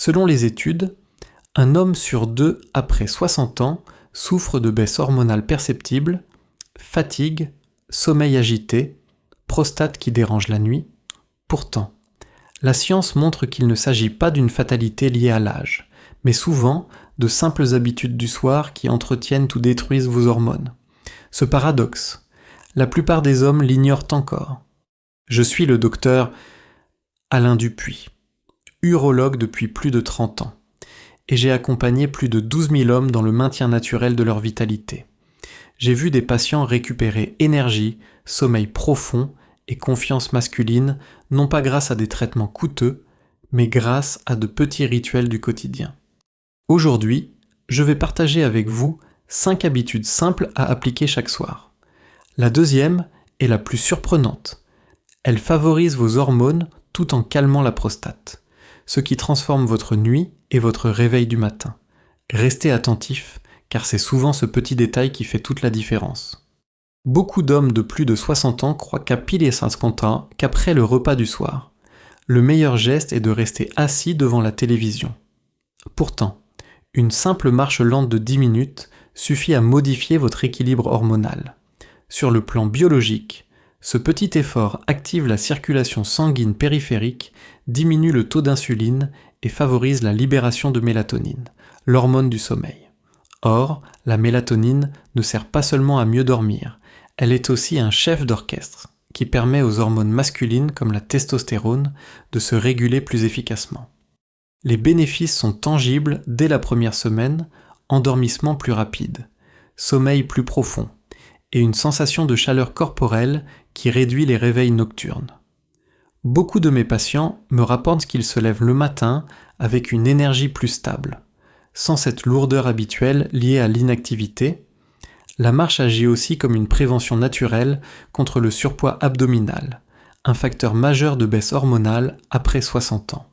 Selon les études, un homme sur 2 après 60 ans souffre de baisse hormonale perceptible, fatigue, sommeil agité, prostate qui dérange la nuit. Pourtant, la science montre qu'il ne s'agit pas d'une fatalité liée à l'âge, mais souvent de simples habitudes du soir qui entretiennent ou détruisent vos hormones. Ce paradoxe, la plupart des hommes l'ignorent encore. Je suis le docteur Alain Dupuis, urologue depuis plus de 30 ans, et j'ai accompagné plus de 12 000 hommes dans le maintien naturel de leur vitalité. J'ai vu des patients récupérer énergie, sommeil profond et confiance masculine, non pas grâce à des traitements coûteux, mais grâce à de petits rituels du quotidien. Aujourd'hui, je vais partager avec vous 5 habitudes simples à appliquer chaque soir. La deuxième est la plus surprenante. Elle favorise vos hormones tout en calmant la prostate, ce qui transforme votre nuit et votre réveil du matin. Restez attentifs, car c'est souvent ce petit détail qui fait toute la différence. Beaucoup d'hommes de plus de 60 ans croient qu'à pile et 50 ans qu'après le repas du soir. Le meilleur geste est de rester assis devant la télévision. Pourtant, une simple marche lente de 10 minutes suffit à modifier votre équilibre hormonal. Sur le plan biologique, ce petit effort active la circulation sanguine périphérique, diminue le taux d'insuline et favorise la libération de mélatonine, l'hormone du sommeil. Or, la mélatonine ne sert pas seulement à mieux dormir, elle est aussi un chef d'orchestre qui permet aux hormones masculines comme la testostérone de se réguler plus efficacement. Les bénéfices sont tangibles dès la première semaine, endormissement plus rapide, sommeil plus profond et une sensation de chaleur corporelle qui réduit les réveils nocturnes. Beaucoup de mes patients me rapportent qu'ils se lèvent le matin avec une énergie plus stable, sans cette lourdeur habituelle liée à l'inactivité. La marche agit aussi comme une prévention naturelle contre le surpoids abdominal, un facteur majeur de baisse hormonale après 60 ans.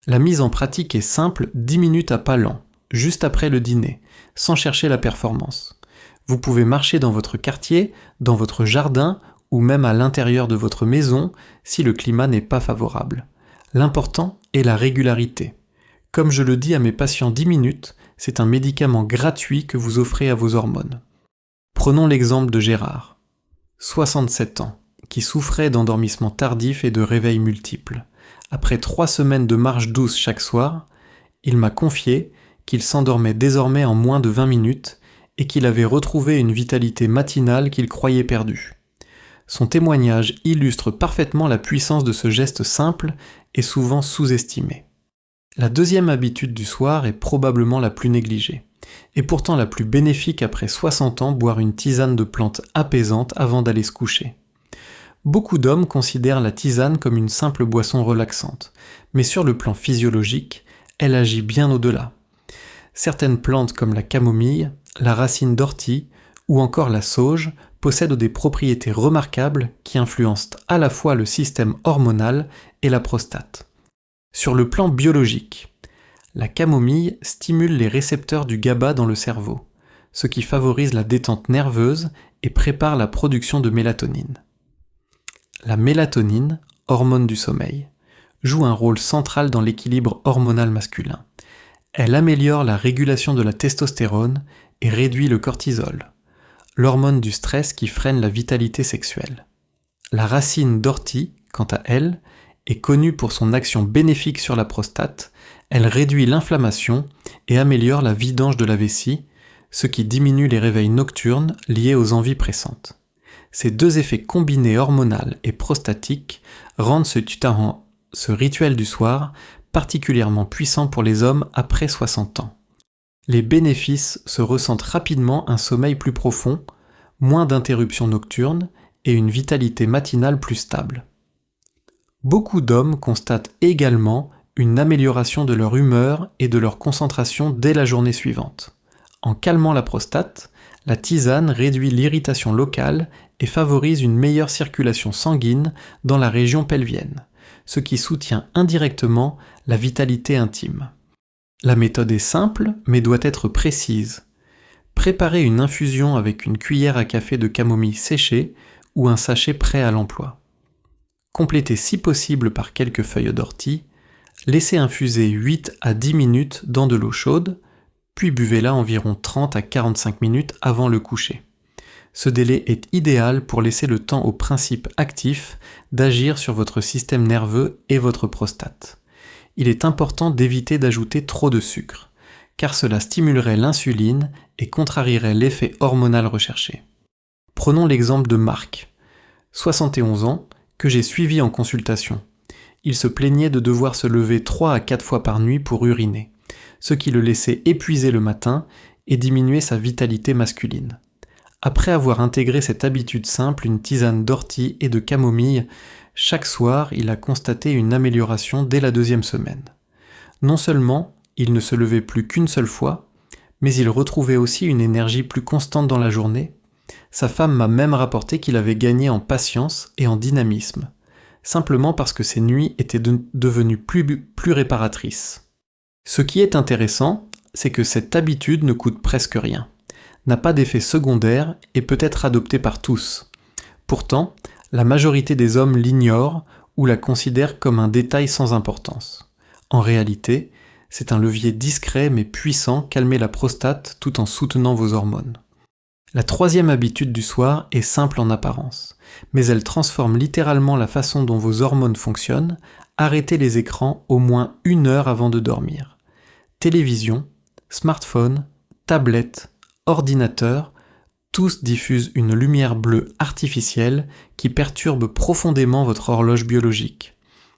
La mise en pratique est simple, 10 minutes à pas lents, juste après le dîner, sans chercher la performance. Vous pouvez marcher dans votre quartier, dans votre jardin ou même à l'intérieur de votre maison si le climat n'est pas favorable. L'important est la régularité. Comme je le dis à mes patients 10 minutes, c'est un médicament gratuit que vous offrez à vos hormones. Prenons l'exemple de Gérard, 67 ans, qui souffrait d'endormissement tardif et de réveils multiples. Après 3 semaines de marche douce chaque soir, il m'a confié qu'il s'endormait désormais en moins de 20 minutes et qu'il avait retrouvé une vitalité matinale qu'il croyait perdue. Son témoignage illustre parfaitement la puissance de ce geste simple et souvent sous-estimé. La deuxième habitude du soir est probablement la plus négligée, et pourtant la plus bénéfique après 60 ans, boire une tisane de plantes apaisante avant d'aller se coucher. Beaucoup d'hommes considèrent la tisane comme une simple boisson relaxante, mais sur le plan physiologique, elle agit bien au-delà. Certaines plantes comme la camomille, la racine d'ortie ou encore la sauge possèdent des propriétés remarquables qui influencent à la fois le système hormonal et la prostate. Sur le plan biologique, la camomille stimule les récepteurs du GABA dans le cerveau, ce qui favorise la détente nerveuse et prépare la production de mélatonine. La mélatonine, hormone du sommeil, joue un rôle central dans l'équilibre hormonal masculin. Elle améliore la régulation de la testostérone et réduit le cortisol, l'hormone du stress qui freine la vitalité sexuelle. La racine d'ortie, quant à elle, est connue pour son action bénéfique sur la prostate. Elle réduit l'inflammation et améliore la vidange de la vessie, ce qui diminue les réveils nocturnes liés aux envies pressantes. Ces deux effets combinés hormonal et prostatique rendent ce rituel du soir particulièrement puissant pour les hommes après 60 ans. Les bénéfices se ressentent rapidement: un sommeil plus profond, moins d'interruptions nocturnes et une vitalité matinale plus stable. Beaucoup d'hommes constatent également une amélioration de leur humeur et de leur concentration dès la journée suivante. En calmant la prostate, la tisane réduit l'irritation locale et favorise une meilleure circulation sanguine dans la région pelvienne, ce qui soutient indirectement la vitalité intime. La méthode est simple, mais doit être précise. Préparez une infusion avec une cuillère à café de camomille séchée ou un sachet prêt à l'emploi. Complétez si possible par quelques feuilles d'ortie. Laissez infuser 8 à 10 minutes dans de l'eau chaude, puis buvez-la environ 30 à 45 minutes avant le coucher. Ce délai est idéal pour laisser le temps au principe actif d'agir sur votre système nerveux et votre prostate. Il est important d'éviter d'ajouter trop de sucre, car cela stimulerait l'insuline et contrarierait l'effet hormonal recherché. Prenons l'exemple de Marc, 71 ans, que j'ai suivi en consultation. Il se plaignait de devoir se lever 3 à 4 fois par nuit pour uriner, ce qui le laissait épuisé le matin et diminuait sa vitalité masculine. Après avoir intégré cette habitude simple, une tisane d'ortie et de camomille, chaque soir, il a constaté une amélioration dès la 2e semaine. Non seulement il ne se levait plus qu'une seule fois, mais il retrouvait aussi une énergie plus constante dans la journée. Sa femme m'a même rapporté qu'il avait gagné en patience et en dynamisme, simplement parce que ses nuits étaient devenues plus réparatrices. Ce qui est intéressant, c'est que cette habitude ne coûte presque rien, n'a pas d'effet secondaire et peut être adoptée par tous. Pourtant, la majorité des hommes l'ignorent ou la considèrent comme un détail sans importance. En réalité, c'est un levier discret mais puissant, calmer la prostate tout en soutenant vos hormones. La 3e habitude du soir est simple en apparence, mais elle transforme littéralement la façon dont vos hormones fonctionnent. Arrêtez les écrans au moins 1 heure avant de dormir. Télévision, smartphone, tablette, ordinateur, tous diffusent une lumière bleue artificielle qui perturbe profondément votre horloge biologique.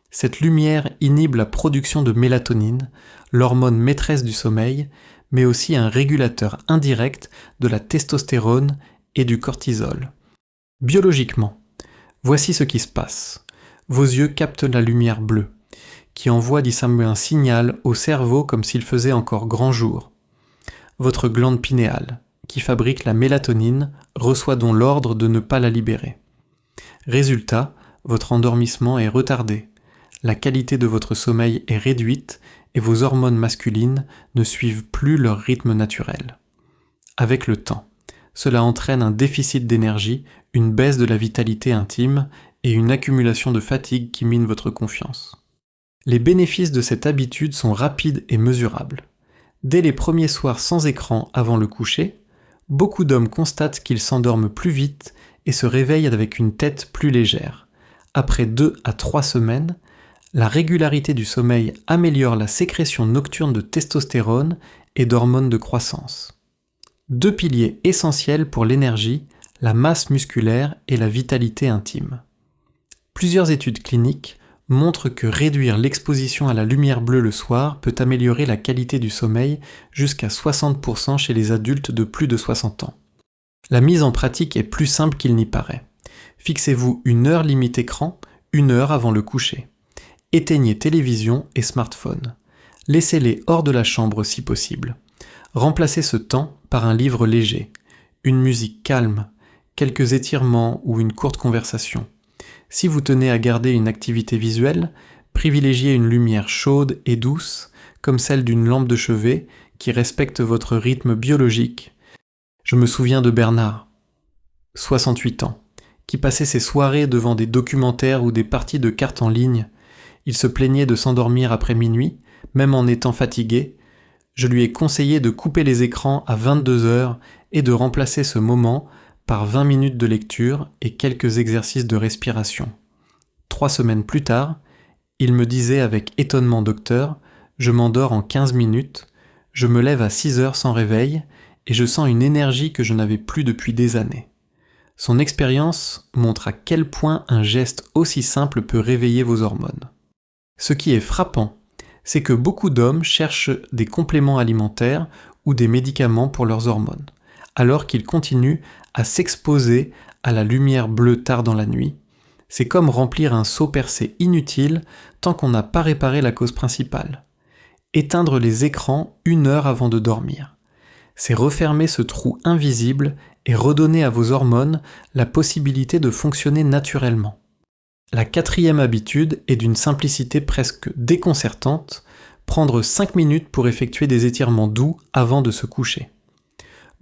Cette lumière inhibe la production de mélatonine, l'hormone maîtresse du sommeil, mais aussi un régulateur indirect de la testostérone et du cortisol. Biologiquement, voici ce qui se passe. Vos yeux captent la lumière bleue, qui envoie un signal au cerveau comme s'il faisait encore grand jour. Votre glande pinéale, qui fabrique la mélatonine, reçoit donc l'ordre de ne pas la libérer. Résultat, votre endormissement est retardé, la qualité de votre sommeil est réduite et vos hormones masculines ne suivent plus leur rythme naturel. Avec le temps, cela entraîne un déficit d'énergie, une baisse de la vitalité intime et une accumulation de fatigue qui mine votre confiance. Les bénéfices de cette habitude sont rapides et mesurables. Dès les premiers soirs sans écran avant le coucher, beaucoup d'hommes constatent qu'ils s'endorment plus vite et se réveillent avec une tête plus légère. Après 2 à 3 semaines, la régularité du sommeil améliore la sécrétion nocturne de testostérone et d'hormones de croissance. 2 piliers essentiels pour l'énergie, la masse musculaire et la vitalité intime. Plusieurs études cliniques montrent que réduire l'exposition à la lumière bleue le soir peut améliorer la qualité du sommeil jusqu'à 60% chez les adultes de plus de 60 ans. La mise en pratique est plus simple qu'il n'y paraît. Fixez-vous 1 heure limite écran, 1 heure avant le coucher. Éteignez télévision et smartphone. Laissez-les hors de la chambre si possible. Remplacez ce temps par un livre léger, une musique calme, quelques étirements ou une courte conversation. Si vous tenez à garder une activité visuelle, privilégiez une lumière chaude et douce, comme celle d'une lampe de chevet qui respecte votre rythme biologique. Je me souviens de Bernard, 68 ans, qui passait ses soirées devant des documentaires ou des parties de cartes en ligne. Il se plaignait de s'endormir après minuit, même en étant fatigué. Je lui ai conseillé de couper les écrans à 22 heures et de remplacer ce moment par 20 minutes de lecture et quelques exercices de respiration. 3 semaines plus tard, il me disait avec étonnement: docteur, je m'endors en 15 minutes, je me lève à 6 heures sans réveil et je sens une énergie que je n'avais plus depuis des années. Son expérience montre à quel point un geste aussi simple peut réveiller vos hormones. Ce qui est frappant, c'est que beaucoup d'hommes cherchent des compléments alimentaires ou des médicaments pour leurs hormones, alors qu'ils continuent à s'exposer à la lumière bleue tard dans la nuit. C'est comme remplir un seau percé inutile tant qu'on n'a pas réparé la cause principale. Éteindre les écrans 1 heure avant de dormir. C'est refermer ce trou invisible et redonner à vos hormones la possibilité de fonctionner naturellement. La 4e habitude est d'une simplicité presque déconcertante, prendre 5 minutes pour effectuer des étirements doux avant de se coucher.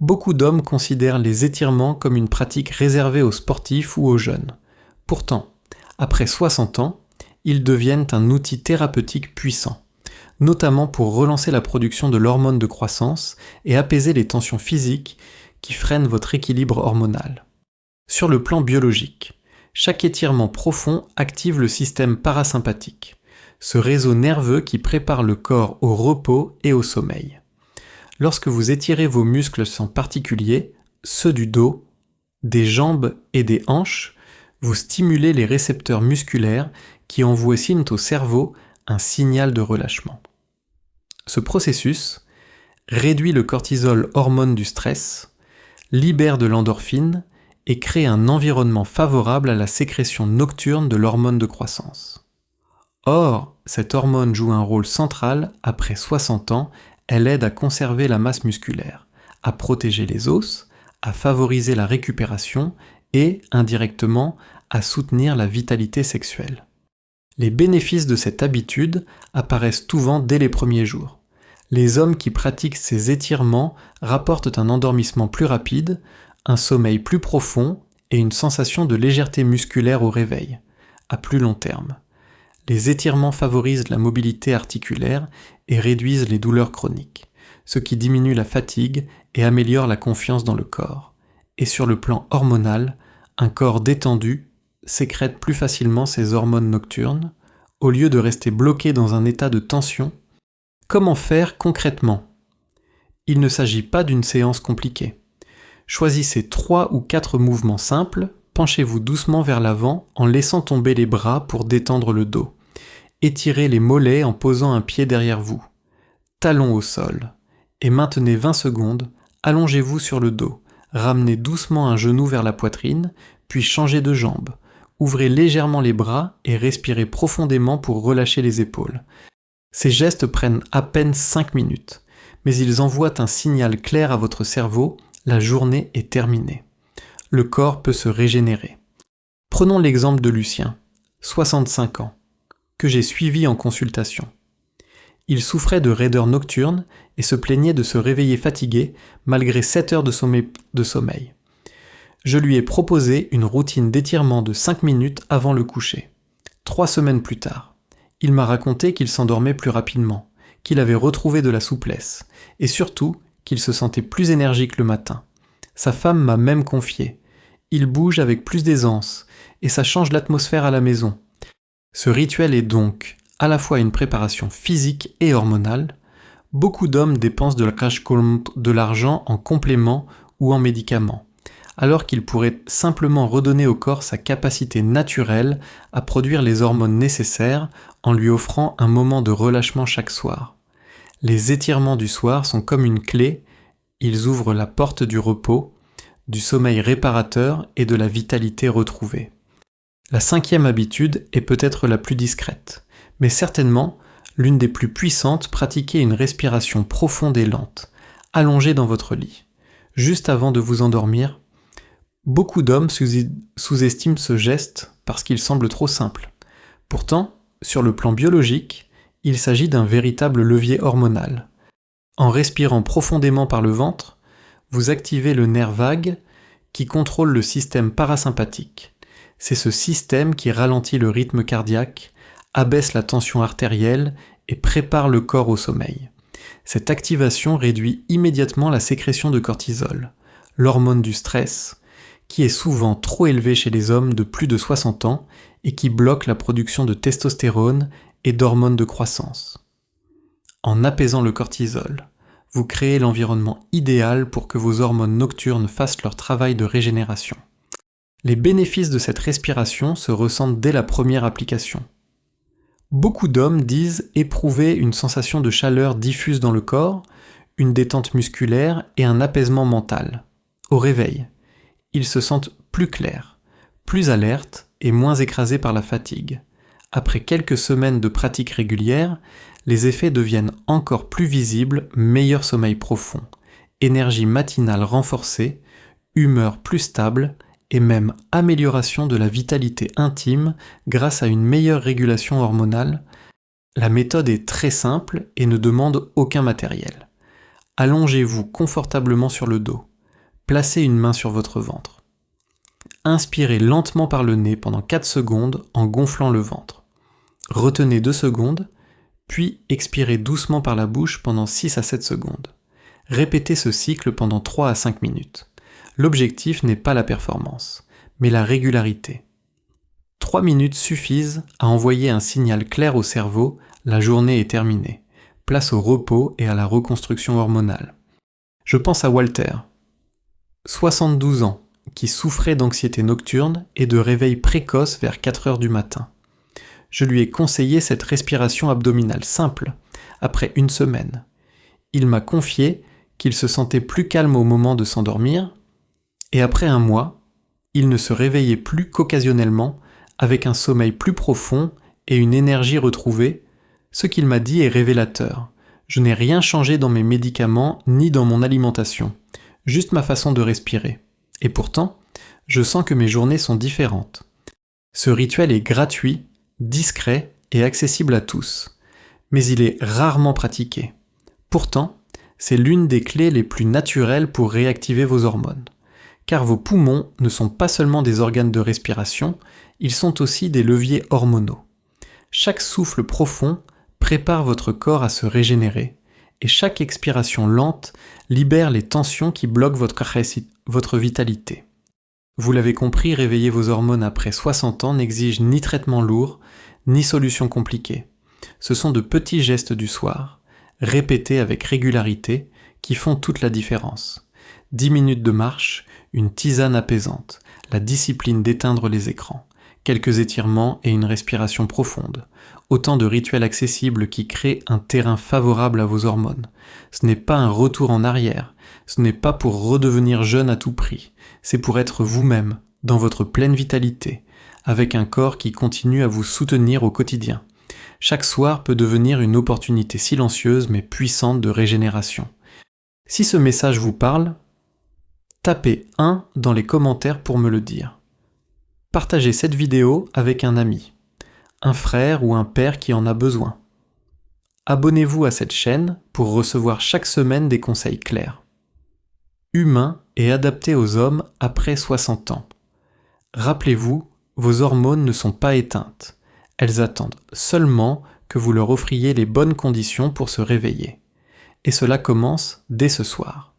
Beaucoup d'hommes considèrent les étirements comme une pratique réservée aux sportifs ou aux jeunes. Pourtant, après 60 ans, ils deviennent un outil thérapeutique puissant, notamment pour relancer la production de l'hormone de croissance et apaiser les tensions physiques qui freinent votre équilibre hormonal. Sur le plan biologique, chaque étirement profond active le système parasympathique, ce réseau nerveux qui prépare le corps au repos et au sommeil. Lorsque vous étirez vos muscles en particulier, ceux du dos, des jambes et des hanches, vous stimulez les récepteurs musculaires qui envoient au cerveau un signal de relâchement. Ce processus réduit le cortisol, hormone du stress, libère de l'endorphine et crée un environnement favorable à la sécrétion nocturne de l'hormone de croissance. Or, cette hormone joue un rôle central après 60 ans, elle aide à conserver la masse musculaire, à protéger les os, à favoriser la récupération et, indirectement, à soutenir la vitalité sexuelle. Les bénéfices de cette habitude apparaissent souvent dès les premiers jours. Les hommes qui pratiquent ces étirements rapportent un endormissement plus rapide, un sommeil plus profond et une sensation de légèreté musculaire au réveil, à plus long terme. Les étirements favorisent la mobilité articulaire et réduisent les douleurs chroniques, ce qui diminue la fatigue et améliore la confiance dans le corps. Et sur le plan hormonal, un corps détendu sécrète plus facilement ses hormones nocturnes, au lieu de rester bloqué dans un état de tension. Comment faire concrètement ? Il ne s'agit pas d'une séance compliquée. Choisissez 3 ou 4 mouvements simples, penchez-vous doucement vers l'avant en laissant tomber les bras pour détendre le dos. Étirez les mollets en posant un pied derrière vous. Talons au sol. Et maintenez 20 secondes, allongez-vous sur le dos. Ramenez doucement un genou vers la poitrine, puis changez de jambe. Ouvrez légèrement les bras et respirez profondément pour relâcher les épaules. Ces gestes prennent à peine 5 minutes, mais ils envoient un signal clair à votre cerveau, la journée est terminée. Le corps peut se régénérer. Prenons l'exemple de Lucien, 65 ans, que j'ai suivi en consultation. Il souffrait de raideur nocturne et se plaignait de se réveiller fatigué malgré 7 heures de sommeil. Je lui ai proposé une routine d'étirement de 5 minutes avant le coucher. 3 semaines plus tard, il m'a raconté qu'il s'endormait plus rapidement, qu'il avait retrouvé de la souplesse, et surtout qu'il se sentait plus énergique le matin. Sa femme m'a même confié. Il bouge avec plus d'aisance, et ça change l'atmosphère à la maison. Ce rituel est donc à la fois une préparation physique et hormonale. Beaucoup d'hommes dépensent de l'argent en compléments ou en médicaments, alors qu'ils pourraient simplement redonner au corps sa capacité naturelle à produire les hormones nécessaires en lui offrant un moment de relâchement chaque soir. Les étirements du soir sont comme une clé, ils ouvrent la porte du repos, du sommeil réparateur et de la vitalité retrouvée. La 5e habitude est peut-être la plus discrète, mais certainement l'une des plus puissantes. Pratiquez une respiration profonde et lente, allongée dans votre lit. Juste avant de vous endormir, beaucoup d'hommes sous-estiment ce geste parce qu'il semble trop simple. Pourtant, sur le plan biologique, il s'agit d'un véritable levier hormonal. En respirant profondément par le ventre, vous activez le nerf vague qui contrôle le système parasympathique. C'est ce système qui ralentit le rythme cardiaque, abaisse la tension artérielle et prépare le corps au sommeil. Cette activation réduit immédiatement la sécrétion de cortisol, l'hormone du stress, qui est souvent trop élevée chez les hommes de plus de 60 ans et qui bloque la production de testostérone et d'hormones de croissance. En apaisant le cortisol, vous créez l'environnement idéal pour que vos hormones nocturnes fassent leur travail de régénération. Les bénéfices de cette respiration se ressentent dès la première application. Beaucoup d'hommes disent éprouver une sensation de chaleur diffuse dans le corps, une détente musculaire et un apaisement mental. Au réveil, ils se sentent plus clairs, plus alertes et moins écrasés par la fatigue. Après quelques semaines de pratique régulière, les effets deviennent encore plus visibles, meilleur sommeil profond, énergie matinale renforcée, humeur plus stable et même amélioration de la vitalité intime grâce à une meilleure régulation hormonale. La méthode est très simple et ne demande aucun matériel. Allongez-vous confortablement sur le dos. Placez une main sur votre ventre. Inspirez lentement par le nez pendant 4 secondes en gonflant le ventre. Retenez 2 secondes, puis expirez doucement par la bouche pendant 6 à 7 secondes. Répétez ce cycle pendant 3 à 5 minutes. L'objectif n'est pas la performance, mais la régularité. 3 minutes suffisent à envoyer un signal clair au cerveau, la journée est terminée. Place au repos et à la reconstruction hormonale. Je pense à Walter, 72 ans, qui souffrait d'anxiété nocturne et de réveil précoce vers 4 heures du matin. Je lui ai conseillé cette respiration abdominale simple, après 1 semaine. Il m'a confié qu'il se sentait plus calme au moment de s'endormir, et après 1 mois, il ne se réveillait plus qu'occasionnellement, avec un sommeil plus profond et une énergie retrouvée. Ce qu'il m'a dit est révélateur. Je n'ai rien changé dans mes médicaments ni dans mon alimentation, juste ma façon de respirer. Et pourtant, je sens que mes journées sont différentes. Ce rituel est gratuit, discret et accessible à tous, mais il est rarement pratiqué. Pourtant, c'est l'une des clés les plus naturelles pour réactiver vos hormones. Car vos poumons ne sont pas seulement des organes de respiration, ils sont aussi des leviers hormonaux. Chaque souffle profond prépare votre corps à se régénérer, et chaque expiration lente libère les tensions qui bloquent votre vitalité. Vous l'avez compris, réveiller vos hormones après 60 ans n'exige ni traitement lourd, ni solution compliquée. Ce sont de petits gestes du soir, répétés avec régularité, qui font toute la différence. 10 minutes de marche, une tisane apaisante, la discipline d'éteindre les écrans, quelques étirements et une respiration profonde. Autant de rituels accessibles qui créent un terrain favorable à vos hormones. Ce n'est pas un retour en arrière, ce n'est pas pour redevenir jeune à tout prix, c'est pour être vous-même, dans votre pleine vitalité, avec un corps qui continue à vous soutenir au quotidien. Chaque soir peut devenir une opportunité silencieuse mais puissante de régénération. Si ce message vous parle, tapez 1 dans les commentaires pour me le dire. Partagez cette vidéo avec un ami, un frère ou un père qui en a besoin. Abonnez-vous à cette chaîne pour recevoir chaque semaine des conseils clairs. Humain et adapté aux hommes après 60 ans. Rappelez-vous, vos hormones ne sont pas éteintes. Elles attendent seulement que vous leur offriez les bonnes conditions pour se réveiller. Et cela commence dès ce soir.